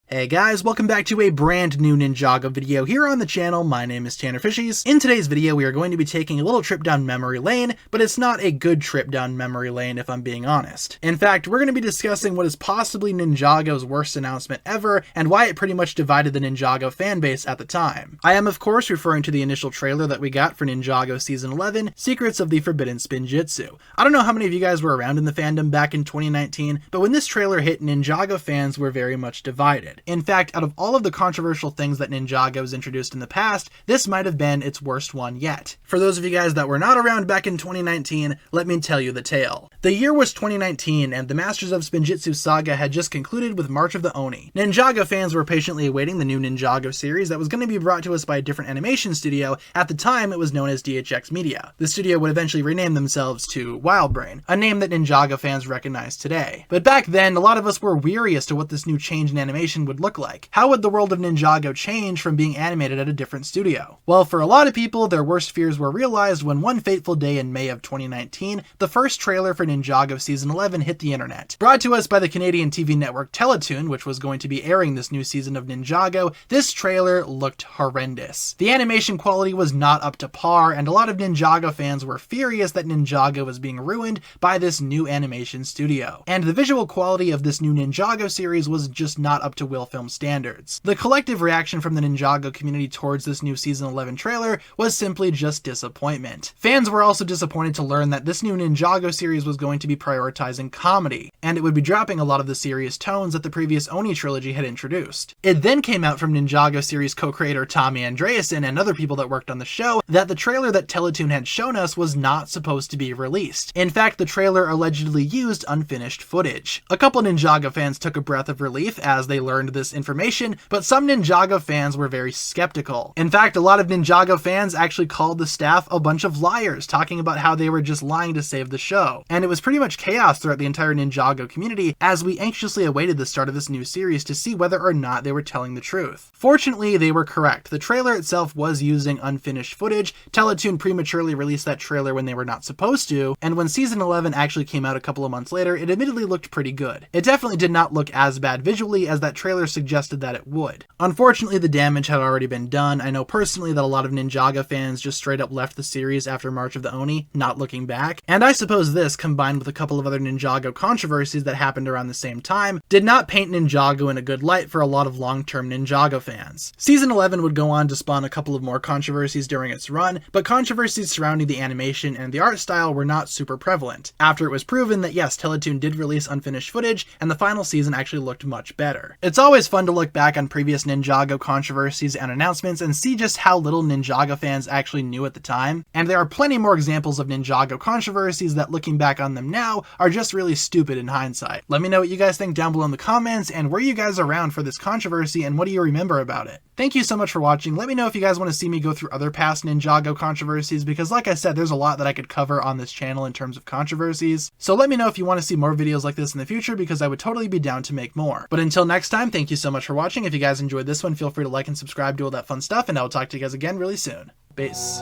Hey guys, welcome back to a brand new Ninjago video here on the channel. My name is TannerFishies. In today's video, we are going to be taking a little trip down memory lane, but it's not a good trip down memory lane if I'm being honest. In fact, we're going to be discussing what is possibly Ninjago's worst announcement ever, and why it pretty much divided the Ninjago fanbase at the time. I am of course referring to the initial trailer that we got for Ninjago Season 11, Secrets of the Forbidden Spinjitzu. I don't know how many of you guys were around in the fandom back in 2019, but when this trailer hit, Ninjago fans were very much divided. In fact, out of all of the controversial things that Ninjago has introduced in the past, this might have been its worst one yet. For those of you guys that were not around back in 2019, let me tell you the tale. The year was 2019, and the Masters of Spinjitzu saga had just concluded with March of the Oni. Ninjago fans were patiently awaiting the new Ninjago series that was going to be brought to us by a different animation studio. At the time, it was known as DHX Media. The studio would eventually rename themselves to Wildbrain, a name that Ninjago fans recognize today. But back then, a lot of us were weary as to what this new change in animation would look like. How would the world of Ninjago change from being animated at a different studio? Well, for a lot of people, their worst fears were realized when one fateful day in May of 2019, the first trailer for Ninjago Season 11 hit the internet. Brought to us by the Canadian TV network Teletoon, which was going to be airing this new season of Ninjago, this trailer looked horrendous. The animation quality was not up to par, and a lot of Ninjago fans were furious that Ninjago was being ruined by this new animation studio. And the visual quality of this new Ninjago series was just not up to Film standards. The collective reaction from the Ninjago community towards this new Season 11 trailer was simply just disappointment. Fans were also disappointed to learn that this new Ninjago series was going to be prioritizing comedy, and it would be dropping a lot of the serious tones that the previous Oni trilogy had introduced. It then came out from Ninjago series co-creator Tommy Andreasen and other people that worked on the show that the trailer that Teletoon had shown us was not supposed to be released. In fact, the trailer allegedly used unfinished footage. A couple Ninjago fans took a breath of relief as they learned this information, but some Ninjago fans were very skeptical. In fact, a lot of Ninjago fans actually called the staff a bunch of liars, talking about how they were just lying to save the show. And it was pretty much chaos throughout the entire Ninjago community as we anxiously awaited the start of this new series to see whether or not they were telling the truth. Fortunately, they were correct. The trailer itself was using unfinished footage. Teletoon prematurely released that trailer when they were not supposed to, and when Season 11 actually came out a couple of months later, it admittedly looked pretty good. It definitely did not look as bad visually as that trailer suggested that it would. Unfortunately, the damage had already been done. I know personally that a lot of Ninjago fans just straight up left the series after March of the Oni, not looking back, and I suppose this, combined with a couple of other Ninjago controversies that happened around the same time, did not paint Ninjago in a good light for a lot of long-term Ninjago fans. Season 11 would go on to spawn a couple of more controversies during its run, but controversies surrounding the animation and the art style were not super prevalent, after it was proven that yes, Teletoon did release unfinished footage, and the final season actually looked much better. It's always fun to look back on previous Ninjago controversies and announcements and see just how little Ninjago fans actually knew at the time, and there are plenty more examples of Ninjago controversies that looking back on them now are just really stupid in hindsight. Let me know what you guys think down below in the comments, and were you guys around for this controversy and what do you remember about it? Thank you so much for watching. Let me know if you guys want to see me go through other past Ninjago controversies, because like I said, there's a lot that I could cover on this channel in terms of controversies. So let me know if you want to see more videos like this in the future, because I would totally be down to make more. But until next time, thank you so much for watching. If you guys enjoyed this one, feel free to like and subscribe, do all that fun stuff, and I will talk to you guys again really soon. Peace.